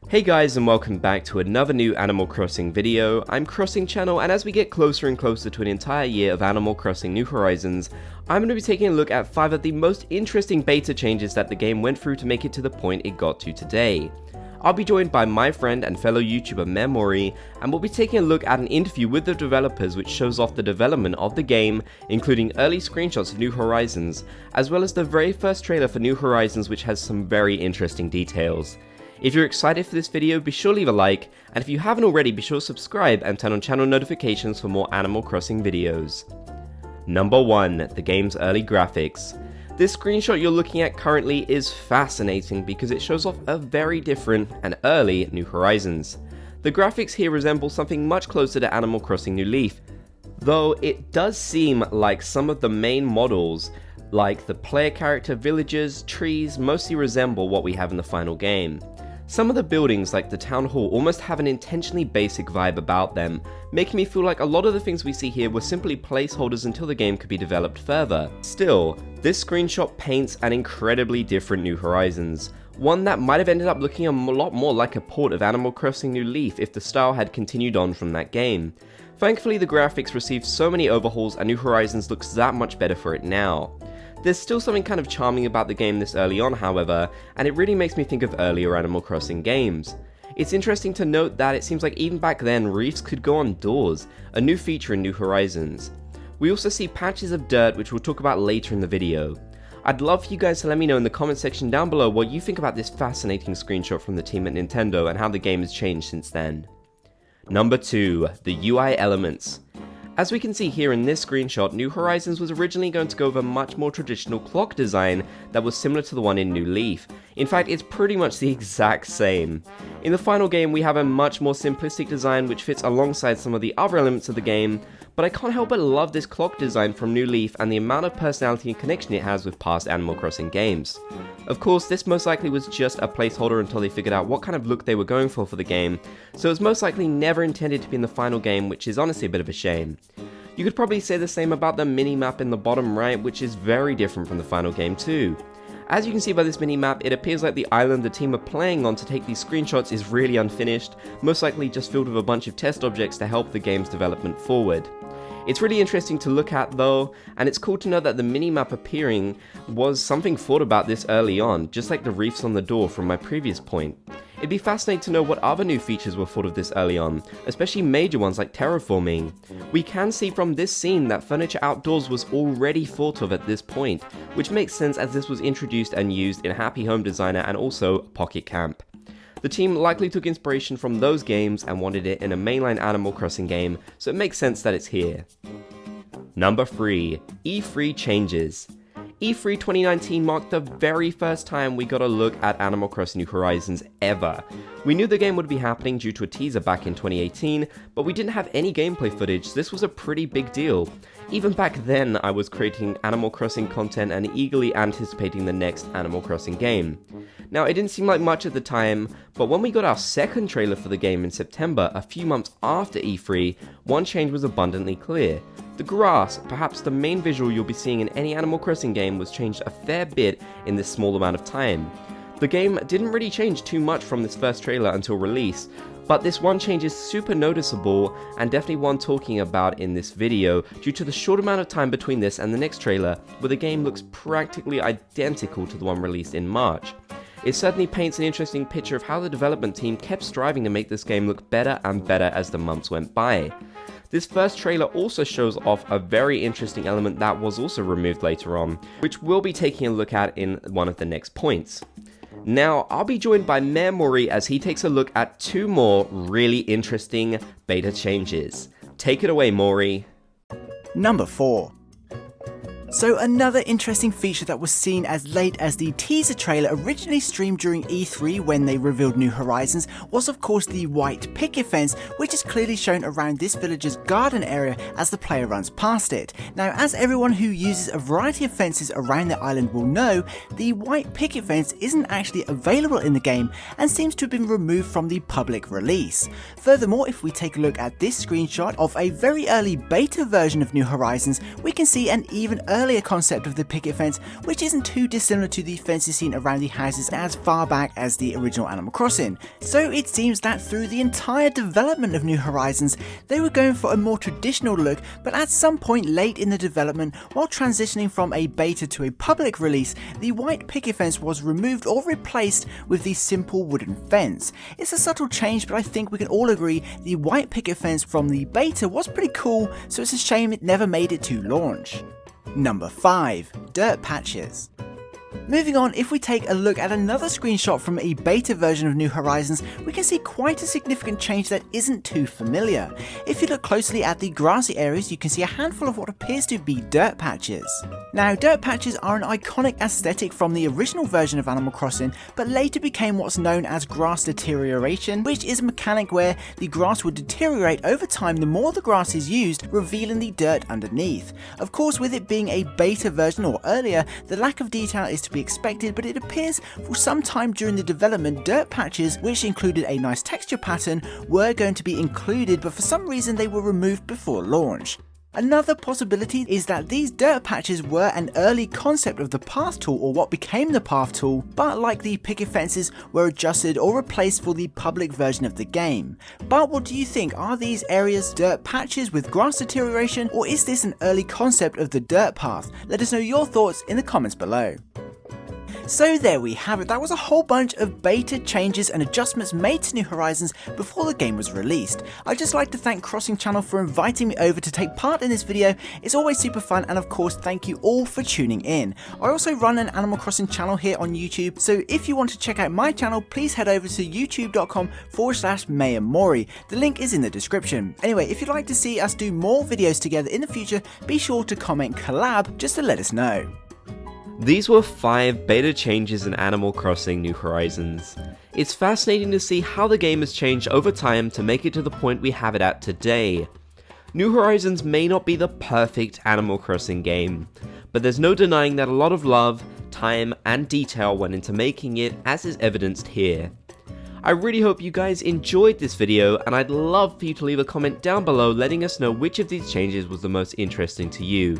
Hey guys, and welcome back to another new Animal Crossing video. I'm Crossing Channel, and as we get closer and closer to an entire year of Animal Crossing New Horizons, I'm going to be taking a look at 5 of the most interesting beta changes that the game went through to make it to the point it got to today. I'll be joined by my friend and fellow YouTuber Mayor Mori, and we'll be taking a look at an interview with the developers which shows off the development of the game, including early screenshots of New Horizons, as well as the very first trailer for New Horizons which has some very interesting details. If you're excited for this video, be sure to leave a like, and if you haven't already, be sure to subscribe and turn on channel notifications for more Animal Crossing videos. Number 1. The game's early graphics. This screenshot you're looking at currently is fascinating because it shows off a very different and early New Horizons. The graphics here resemble something much closer to Animal Crossing New Leaf, though it does seem like some of the main models, like the player character, villagers, trees, mostly resemble what we have in the final game. Some of the buildings, like the town hall, almost have an intentionally basic vibe about them, making me feel like a lot of the things we see here were simply placeholders until the game could be developed further. Still, this screenshot paints an incredibly different New Horizons, one that might have ended up looking a lot more like a port of Animal Crossing New Leaf if the style had continued on from that game. Thankfully, the graphics received so many overhauls and New Horizons looks that much better for it now. There's still something kind of charming about the game this early on, however, and it really makes me think of earlier Animal Crossing games. It's interesting to note that it seems like even back then, reefs could go on doors, a new feature in New Horizons. We also see patches of dirt, which we'll talk about later in the video. I'd love for you guys to let me know in the comment section down below what you think about this fascinating screenshot from the team at Nintendo and how the game has changed since then. Number 2. The UI elements. As we can see here in this screenshot, New Horizons was originally going to go with a much more traditional clock design that was similar to the one in New Leaf. In fact, it's pretty much the exact same. In the final game, we have a much more simplistic design which fits alongside some of the other elements of the game, but I can't help but love this clock design from New Leaf and the amount of personality and connection it has with past Animal Crossing games. Of course, this most likely was just a placeholder until they figured out what kind of look they were going for the game, so it was most likely never intended to be in the final game, which is honestly a bit of a shame. You could probably say the same about the mini-map in the bottom right, which is very different from the final game too. As you can see by this mini-map, it appears like the island the team are playing on to take these screenshots is really unfinished, most likely just filled with a bunch of test objects to help the game's development forward. It's really interesting to look at though, and it's cool to know that the mini-map appearing was something thought about this early on, just like the reefs on the door from my previous point. It'd be fascinating to know what other new features were thought of this early on, especially major ones like terraforming. We can see from this scene that furniture outdoors was already thought of at this point, which makes sense as this was introduced and used in Happy Home Designer and also Pocket Camp. The team likely took inspiration from those games and wanted it in a mainline Animal Crossing game, so it makes sense that it's here. Number 3. E3 changes. E3 2019 marked the very first time we got a look at Animal Crossing New Horizons ever. We knew the game would be happening due to a teaser back in 2018, but we didn't have any gameplay footage, so this was a pretty big deal. Even back then, I was creating Animal Crossing content and eagerly anticipating the next Animal Crossing game. Now, it didn't seem like much at the time, but when we got our second trailer for the game in September, a few months after E3, one change was abundantly clear. The grass, perhaps the main visual you'll be seeing in any Animal Crossing game, was changed a fair bit in this small amount of time. The game didn't really change too much from this first trailer until release, but this one change is super noticeable and definitely one talking about in this video due to the short amount of time between this and the next trailer, where the game looks practically identical to the one released in March. It certainly paints an interesting picture of how the development team kept striving to make this game look better and better as the months went by. This first trailer also shows off a very interesting element that was also removed later on, which we'll be taking a look at in one of the next points. Now, I'll be joined by Mayor Mori as he takes a look at 2 more really interesting beta changes. Take it away, Mori. Number 4. So another interesting feature that was seen as late as the teaser trailer originally streamed during E3 when they revealed New Horizons was of course the white picket fence, which is clearly shown around this village's garden area as the player runs past it. Now, as everyone who uses a variety of fences around the island will know, the white picket fence isn't actually available in the game and seems to have been removed from the public release. Furthermore, if we take a look at this screenshot of a very early beta version of New Horizons, we can see an even earlier concept of the picket fence, which isn't too dissimilar to the fences seen around the houses as far back as the original Animal Crossing. So it seems that through the entire development of New Horizons, they were going for a more traditional look, but at some point late in the development, while transitioning from a beta to a public release, the white picket fence was removed or replaced with the simple wooden fence. It's a subtle change, but I think we can all agree the white picket fence from the beta was pretty cool, so it's a shame it never made it to launch. Number 5. Dirt Patches. Moving on, if we take a look at another screenshot from a beta version of New Horizons, we can see quite a significant change that isn't too familiar. If you look closely at the grassy areas, you can see a handful of what appears to be dirt patches. Now, dirt patches are an iconic aesthetic from the original version of Animal Crossing, but later became what's known as grass deterioration, which is a mechanic where the grass would deteriorate over time the more the grass is used, revealing the dirt underneath. Of course, with it being a beta version or earlier, the lack of detail is to be expected, but it appears for some time during the development, dirt patches, which included a nice texture pattern, were going to be included, but for some reason they were removed before launch. Another possibility is that these dirt patches were an early concept of the path tool, or what became the path tool, but like the picket fences were adjusted or replaced for the public version of the game. But what do you think? Are these areas dirt patches with grass deterioration, or is this an early concept of the dirt path? Let us know your thoughts in the comments below. So there we have it, that was a whole bunch of beta changes and adjustments made to New Horizons before the game was released. I'd just like to thank Crossing Channel for inviting me over to take part in this video. It's always super fun, and of course thank you all for tuning in. I also run an Animal Crossing channel here on YouTube, so if you want to check out my channel, please head over to youtube.com/Mayor Mori. The link is in the description. Anyway, if you'd like to see us do more videos together in the future, be sure to comment collab just to let us know. These were 5 beta changes in Animal Crossing New Horizons. It's fascinating to see how the game has changed over time to make it to the point we have it at today. New Horizons may not be the perfect Animal Crossing game, but there's no denying that a lot of love, time, and detail went into making it, as is evidenced here. I really hope you guys enjoyed this video, and I'd love for you to leave a comment down below letting us know which of these changes was the most interesting to you.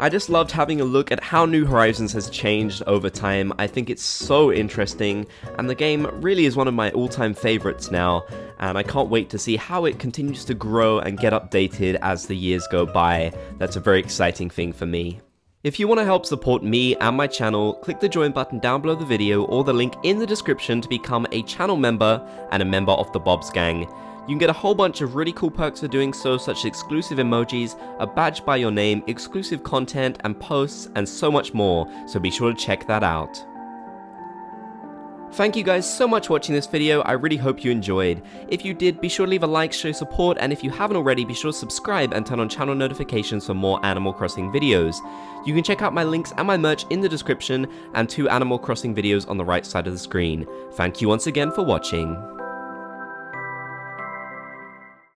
I just loved having a look at how New Horizons has changed over time. I think it's so interesting, and the game really is one of my all-time favorites now, and I can't wait to see how it continues to grow and get updated as the years go by. That's a very exciting thing for me. If you want to help support me and my channel, click the join button down below the video or the link in the description to become a channel member and a member of the Bob's Gang. You can get a whole bunch of really cool perks for doing so, such as exclusive emojis, a badge by your name, exclusive content and posts, and so much more, so be sure to check that out. Thank you guys so much for watching this video. I really hope you enjoyed. If you did, be sure to leave a like, show support, and if you haven't already, be sure to subscribe and turn on channel notifications for more Animal Crossing videos. You can check out my links and my merch in the description, and 2 Animal Crossing videos on the right side of the screen. Thank you once again for watching.